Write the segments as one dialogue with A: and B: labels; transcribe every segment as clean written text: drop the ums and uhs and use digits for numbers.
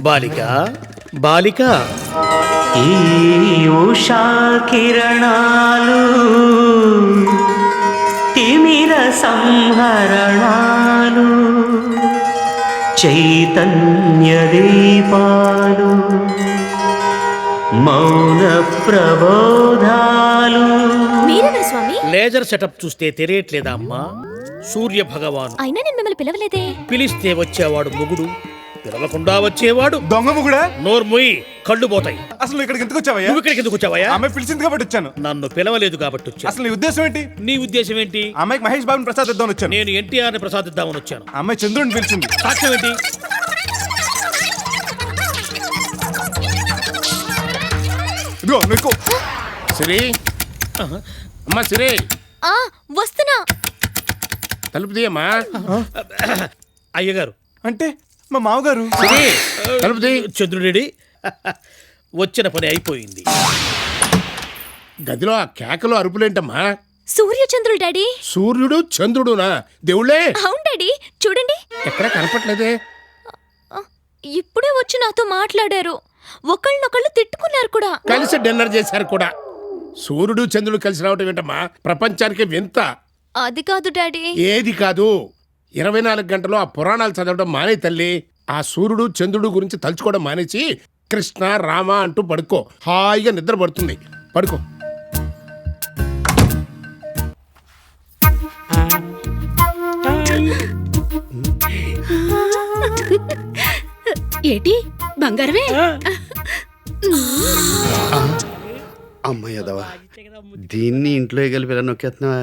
A: బాలిక బాలిక
B: ఈ ఉషా కిరణాలు తిమిర సంహరణాలు చైతన్య దీపాలు మౌన ప్రబోధాలు.
C: మీరెవరు స్వామి?
A: లేజర్ సెటప్ చూస్తే తెలియట్లేదా అమ్మా? సూర్య భగవాను.
C: అయినా నేను మిమ్మల్ని పిలవలేదే.
A: పిలిస్తే వచ్చేవాడు మొగుడు, పిలవకుండా వచ్చేవాడు
D: దొంగ మొగుడా?
A: నోర్ముయి, కళ్ళు పోతాయి.
D: అసలు ఇక్కడికి ఎందుకు వచ్చావయ్యా?
A: నువ్వు ఇక్కడికి ఎందుకు వచ్చావయ్యా?
D: అమ్మాయి పిలిచింది కాబట్టి వచ్చాను.
A: నన్ను పిలవలేదు కాబట్టి వచ్చాను.
D: అసలు నీ ఉద్దేశం ఏంటి?
A: నీ ఉద్దేశం ఏంటి?
D: అమ్మాయికి మహేష్ బాబుని ప్రసాదిద్దామని వచ్చాను.
A: నేను ఎన్టీఆర్ ని ప్రసాదిద్దామని వచ్చాను.
D: అమ్మాయి చంద్రుడిని పిలిచింది.
A: సాక్ష్యం ఏంటి?
D: ఇదిగో నీకు.
E: సిరి అమ్మా సిరి,
C: ఆ వస్తున్నా.
E: తలుపు తీయమ్మా.
A: అయ్యగారు
D: అంటే మా మామగారు.
E: సిరి, తలుపు తీ.
A: చంద్రుడి వచ్చిన పని అయిపోయింది.
E: గదిలో ఆ కేకలు అరుపులేంటమ్మా?
C: సూర్యచంద్రులు డాడీ.
E: సూర్యుడు చంద్రుడునా? దేవుళ్ళే.
C: అవును డాడీ, చూడండి.
E: ఎక్కడ కనపట్లేదే.
C: ఇప్పుడే వచ్చి నాతో మాట్లాడారు. ఒకళ్ళనొకళ్ళు తిట్టుకున్నారు కూడా.
E: కలిసి డిన్నర్ చేశారు కూడా. సూర్యుడు చంద్రుడు కలిసి రావటం ఏంటమ్మా? ప్రపంచానికి వింత.
C: అది కాదు డాడీ.
E: ఏది కాదు, 24 గంటలు ఆ పురాణాలు చదవడం మానే తల్లి. ఆ సూర్యుడు చంద్రుడు గురించి తలుచుకోవడం మానేసి కృష్ణ రామ అంటూ పడుకో. హాయిగా నిద్ర పడుతుంది. పడుకో.
F: ఏటి బంగారమే?
G: అమ్మయ్యదవా, దీన్ని ఇంట్లో కలిపి ఇలా నొక్కేస్తున్నావా?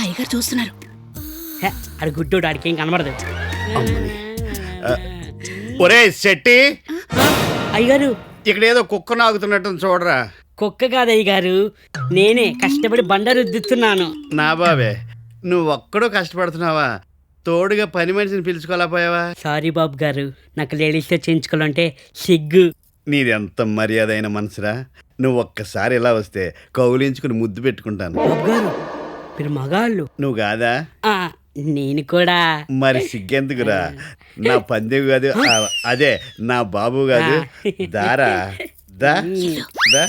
F: అయ్యగారు చూస్తున్నారు.
H: అది గుడ్డోడు, ఆడికి ఏం కనబడదు.
G: ఒరే శెట్టి,
H: అయ్యగారు
G: ఇక్కడ ఏదో కుక్క నాగుతున్నట్టు చూడరా.
H: కుక్క కాదు అయ్యగారు, నేనే కష్టపడి బండ రుద్దుతున్నాను.
G: నా బాబే, నువ్వు ఒక్కడో కష్టపడుతున్నావా? తోడుగా పని మనిషిని పిలుచుకోలేకపోయావా?
H: సారీ బాబు గారు, నాకు లేడీస్తో చేయించుకోవాలంటే సిగ్గు.
G: నీదెంత మర్యాద అయిన మనసురా. నువ్వు ఒక్కసారి ఇలా వస్తే కౌలించుకుని ముద్దు పెట్టుకుంటాను.
H: బాబు గారు, మీరు మగాళ్ళు.
G: నువ్వు కాదా?
H: నేను కూడా.
G: మరి సిగ్గెందుకురా? నా పందెం కాదు, అదే నా బాబు కాదు. దారా దా దా.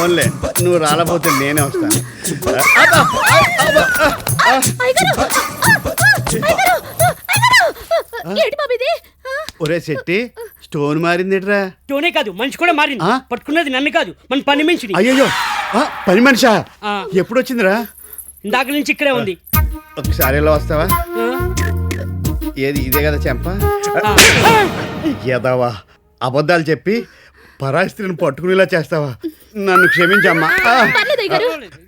G: ఓన్లే నువ్వు రాలపోతే నేనే వస్తాను. ఒరే శెట్టి, స్టోన్ మారిందిట్రా?
H: స్టోనే కాదు, మనిషి కూడా మారింది. పట్టుకున్నది నన్ను కాదు, మన పని మనిషిని.
G: అయ్యో, పని మనిషా? ఎప్పుడు వచ్చిందిరా?
H: ఇందాక నుంచి ఇక్కడే ఉంది.
G: ఒకసారి ఇలా వస్తావా? ఏది ఇదే కదా చెంప? ఎదవా, అబద్ధాలు చెప్పి పరాస్త్రిని పట్టుకునేలా చేస్తావా? నన్ను క్షమించమ్మా.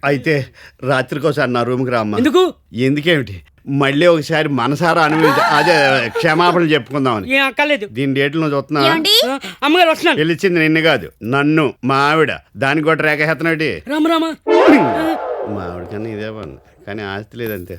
G: అయితే రాత్రికోసారి నా రూమ్కి రామ్మా.
H: ఎందుకు?
G: ఎందుకేమిటి, మళ్ళీ ఒకసారి మనసారా అనుభవించ, అదే క్షమాపణ చెప్పుకుందామని.
H: ఏం అక్కర్లేదు.
G: దీని డేట్లు నువ్వు చూస్తున్నా?
H: అమ్మగారు వస్తున్నాను.
G: పిలిచింది నిన్ను కాదు, నన్ను. మా ఆవిడ దానికి కూడా రేఖేస్తున్నాడు.
H: రామ రామ.
G: మా ఆవిడ కన్నా ఇదే పని, కానీ ఆస్తి లేదంతే.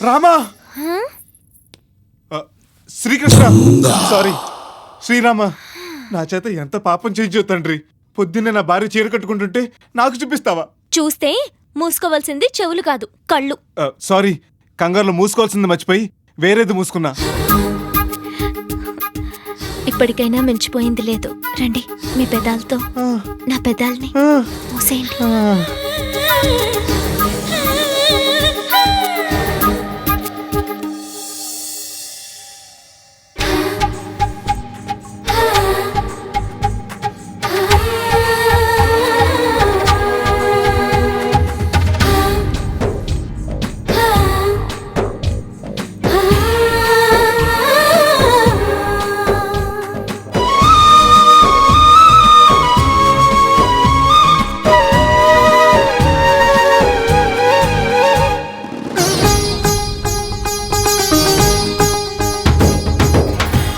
D: రామా, శ్రీకృష్ణ, సారీ శ్రీరామ. నా చేత ఎంత పాపం చేయించు తండ్రి. పొద్దున్నే నా భార్య చీర కట్టుకుంటుంటే నాకు చూపిస్తావా?
C: చూస్తే మూసుకోవాల్సింది చెవులు కాదు, కళ్ళు.
D: సారీ, కంగారులో మూసుకోవాల్సింది మర్చిపోయి వేరేది మూసుకున్నా.
C: ఇప్పటికైనా మించిపోయింది లేదు. రండి, మీ పెదాలతో నా పెదాల్ని మూసేయండి.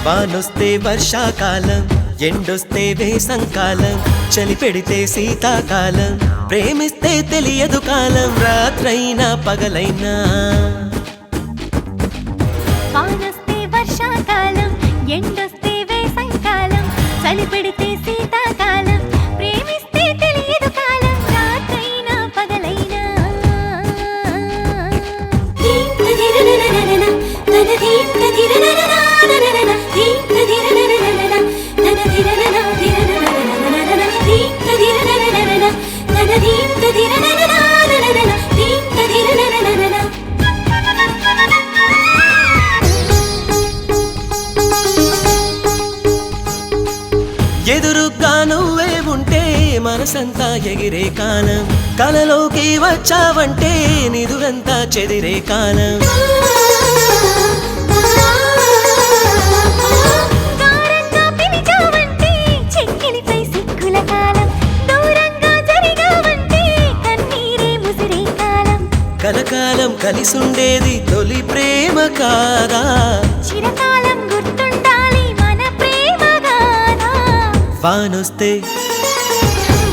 I: వానొస్తే వర్షాకాలం, ఎండొస్తే వేసంకాలం, చలి పెడితే శీతాకాలం, ప్రేమిస్తే తెలియదు కాలం, రాత్రైనా పగలైనా.
C: వానొస్తే వర్షాకాలం, ఎండొస్తే వేసంకాలం, చలి పెడితే శీతాకాలం, ప్రేమిస్తే తెలియదు కాలం, రాత్రైనా పగలైనా.
I: ఎదురుగా నువ్వే ఉంటే మనసంతా ఎగిరే కాలం, కలలోకి వచ్చావంటే నిదురంతా చెదిరే కాలం.
C: గారంగా పిలిచావంటే చెక్కిలిపై సిక్కుల కాలం, దూరంగా జరిగావంటే కన్నీరే ముసిరే కాలం.
I: కలకాలం కలిసుండేది తొలి ప్రేమ కాదా,
C: చిరకాలం గుర్తుండాలి మన ప్రేమ గాథ.
I: వానొస్తే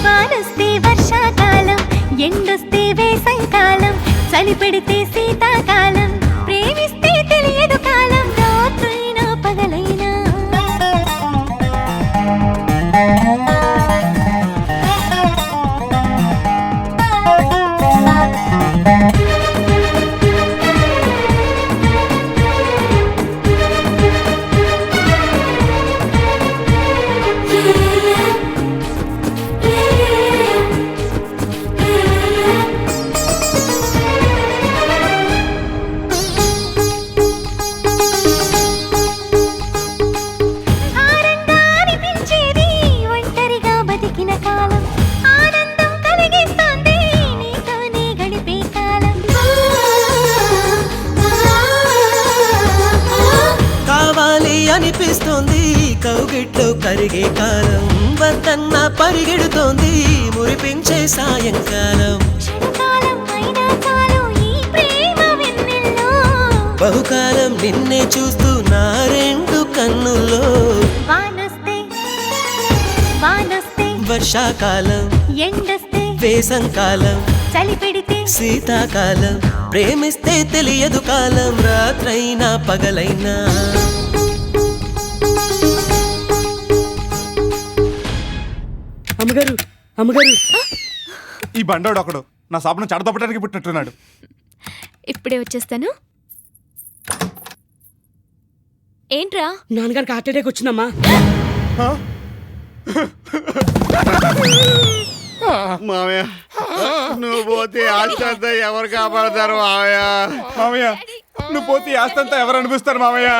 C: వానొస్తే వర్షాకాలం, ఎండొస్తే వేసంకాలం, చలి పెడితే శీతాకాలం, ప్రేమిస్తే తెలియదు కాలం, రాత్రైనా పగలైనా. భారంగా అనిపించేది ఒంటరిగా బతికిన కాలం, ఆనందం కలిగిస్తుంది నీతోనే గడిపే కాలం.
I: కావాలి అనిపిస్తోంది కౌగిట్లో కరిగే కాలం, వద్దన్న పరిగెడుతోంది మురిపించే సాయంకాలం.
C: క్షణకాలం అయినా చాలు ఈ ప్రేమ వెన్నెల్లో,
I: బహుకాలం నిన్నే చూస్తూ నా రెండు కన్నుల్లో.
C: వానొస్తే వానొస్తే
I: వర్షాకాలం,
C: ఎండొస్తే
I: వేసంకాలం,
C: చలి పెడితే
I: శీతాకాలం, ప్రేమిస్తే తెలియదు కాలం, రాత్రైనా పగలైనా.
H: అమ్మగారు అమ్మగారు,
D: ఈ బండోడు ఒకడు నా సాపను చెడదొప్పడానికి పుట్టినట్టున్నాడు.
C: ఇప్పుడే వచ్చేస్తాను. ఏంట్రా?
H: నాన్నగారికి హార్ట్ అటాక్ వచ్చిందమ్మా.
G: మామయ్య నువ్వు పోతే ఆస్తంతా ఎవరు కాపాడతారు మామయ్య?
D: మామయ్య నువ్వు పోతే ఆస్తంతా ఎవరు అనిపిస్తారు మామయ్య?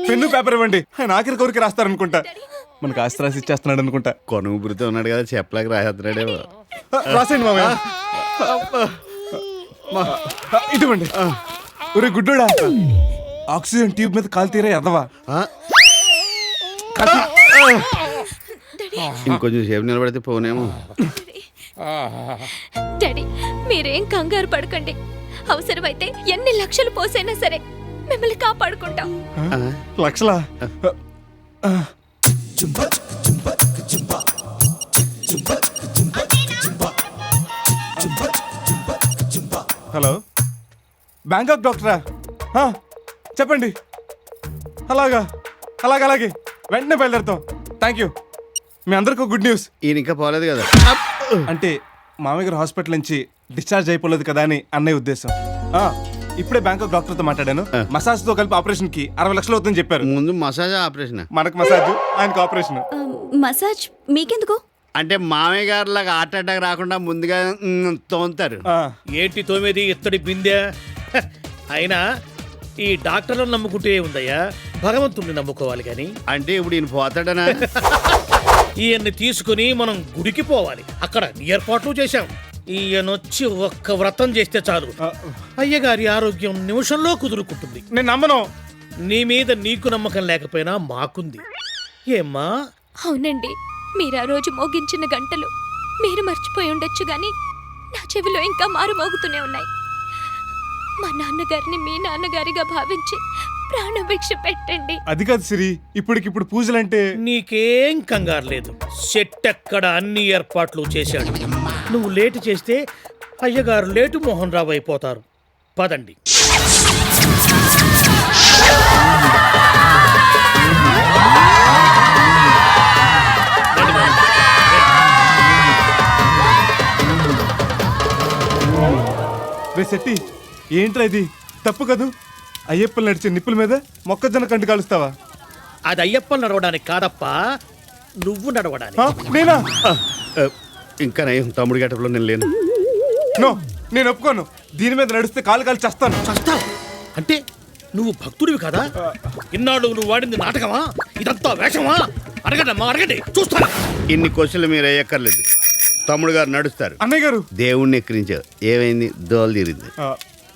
D: పెన్ను పేపర్ ఇవ్వండి, ఆయన ఆఖరి కోరిక రాస్తారనుకుంటా. మనకు ఆస్తి రాసి ఇచ్చేస్తున్నాడు అనుకుంటా.
G: కొనుగుబురితో ఉన్నాడు కదా, చెప్పలేక రాసేస్తున్నాడేమో.
D: రాసేయండి మామయ్య. ఇటువంటి ఒరే గుడ్డోడా, ఆక్సిజన్ ట్యూబ్ మీద కాలు తీరా ఎదవా.
G: ఇంకొంచెం సేపు నిలబడితే పోనేమో.
C: డాడీ మీరేం కంగారు పడకండి, అవసరమైతే ఎన్ని లక్షలు పోసైనా సరే మిమ్మల్ని కాపాడుకుంటాం.
D: లక్షలా? హలో, బ్యాంకాక్ డాక్టరా? చెప్పండి. అలాగా అలాగే అలాగే వెంటనే బయలుదేరుతాం. Thank you. మీ అందరికీ గుడ్ న్యూస్.
G: ఈయన ఇంకా పోలేదు కదా?
D: అంటే మామయ్య గారు హాస్పిటల్ నుంచి డిశ్చార్జ్ అయిపోలేదు కదా అని అన్నయ్య ఉద్దేశం. ఇప్పుడే బ్యాంకాక్ డాక్టర్తో మాట్లాడాను. మసాజ్ తో కలిపి ఆపరేషన్ కి 60 లక్షలు అవుతుందని చెప్పారు.
G: ముందు మసాజ్ ఆపరేషన్?
D: మనకు మసాజ్, ఆయనకు ఆపరేషన్.
C: మసాజ్ మీకెందుకు?
G: అంటే మామయ్య గారు లాగా హార్ట్ అటాక్ రాకుండా ముందుగా తోముతారు.
A: ఏంటి తోమేది ఇత్తడి బిందె? అయినా ఈ డాక్టర్లను నమ్ముకుంటే ఉందయ్యా, భగవంతుణ్ణి నమ్ముకోవాలి కానీ.
G: అంటే ఇప్పుడు ఈయన పోతాడనా?
A: ఈయన్ని తీసుకుని మనం గుడికి పోవాలి, అక్కడ ఏర్పాట్లు చేశాం. ఈయనొచ్చి ఒక్క వ్రతం చేస్తే చాలు, అయ్యగారి ఆరోగ్యం నిమిషంలో కుదురుకుంటుంది.
D: నేను నమ్మను.
A: నీ మీద నీకు నమ్మకం లేకపోయినా మాకుంది. ఏమ్మా?
C: అవునండి, మీరు ఆ రోజు మోగించిన గంటలు మీరు మర్చిపోయి ఉండొచ్చు గాని నా చెవిలో ఇంకా మారు మోగుతూనే ఉన్నాయి. మా నాన్నగారిని మీ నాన్నగారిగా భావించి ప్రాణభిక్ష పెట్టండి.
D: అది కాదు సిరి, ఇప్పటికిప్పుడు పూజలంటే
A: నీకేం కంగారు లేదు. సెట్ ఎక్కడ అన్ని ఏర్పాట్లు చేశాడు. నువ్వు లేటు చేస్తే అయ్యగారు లేటు మోహన్ రావు అయిపోతారు. పదండి.
D: రే శెట్టి, ఏంట్రా ఇది? తప్పు కదూ. అయ్యప్పలు నడిచే నిప్పుల మీద మొక్కజొన్న కంటి కాలుస్తావా?
A: అది అయ్యప్ప నడవడానికి కాదప్పా, నువ్వు నడవడానికి.
D: నేనా?
G: ఇంకా నయం తమ్ముడు గేటప్లో నేను లేను.
D: నో, నేను ఒప్పుకోను. దీని మీద నడిస్తే కాలు కాలు చేస్తాను.
A: చస్తావు అంటే నువ్వు భక్తుడివి కదా? ఇన్నాళ్ళు నువ్వు వాడింది నాటకమా? ఇదంతా వేషమా? అడగండి అమ్మా, అడగండి, చూస్తాను.
G: ఇన్ని క్వశ్చన్లు మీరు వేయక్కర్లేదు. తమ్ముడు గారు నడుస్తారు.
D: అన్నయ్య గారు,
G: దేవుణ్ణి ఎక్కిరించావు. ఏమైంది? దోలు తీరింది.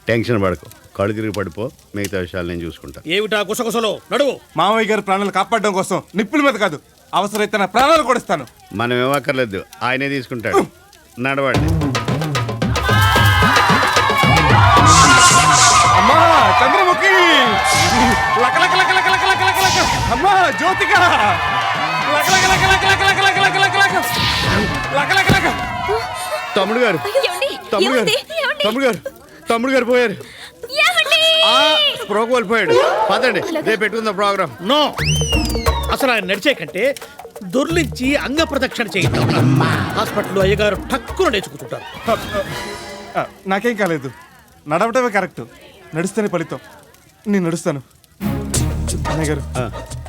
G: టెన్షన్ పడకు, కళ్ళు తిరిగి పడిపో. మిగతా విషయాలు నేను చూసుకుంటా.
A: ఏమిటా గుసగుసలో? నడువు.
D: మామయ్య గారు ప్రాణాలు కాపాడడం కోసం నిప్పుల మీద కాదు, అవసరమైతే నా ప్రాణాలు కూడా ఇస్తాను.
G: మనం ఏమక్కర్లేదు, ఆయనే తీసుకుంటాడు. నడవండి.
D: అమ్మా చంద్రముఖి, లక లక లక లక లక లక లక లక. అమ్మా జ్యోతిక, లక లక లక లక లక లక లక లక లక లక. లక లక లక.
G: తమ్ముడు గారు,
C: ఏమండి?
G: తమ్ముడు గారు,
C: ఏమండి? ఏమండి?
G: తమ్ముడు గారు, తమ్ముడు గారు పోయారు.
C: ఏమండి?
G: స్ప్రో కోల్పోయాడు. పదండి, రేపు పెట్టుకుందాం ప్రోగ్రామ్.
A: నో, అసలు ఆయన నడిచే కంటే దొర్లించి అంగ ప్రదక్షిణ చేయిద్దాం. హాస్పిటల్లో అయ్యగారు టక్కున నేర్చుకుంటుంటారు.
D: నాకేం కాలేదు, నడవటమే కరెక్ట్. నడుస్తేనే ఫలితం. నేను నడుస్తాను. అన్నయ్య గారు,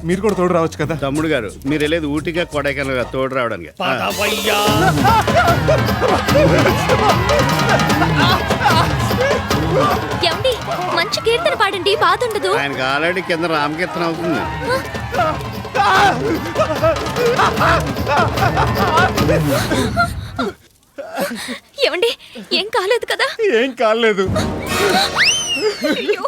D: మీరు కూడా తోడు రావచ్చు కదా?
G: తమ్ముడు గారు, మీరు వెళ్ళేది ఊటీగా కొడైకెనాల్ తోడు రావడానికి.
A: పదవయ్యా.
C: ఏమండి? మంచి కీర్తన పాడండి, బాధ ఉండదు.
G: ఆయనకు ఆల్రెడీ కింద రామకీర్తన అవుతుంది.
C: ఏమండి? ఏం కాలేదు కదా?
D: ఏం కాలేదు.
C: అయ్యో.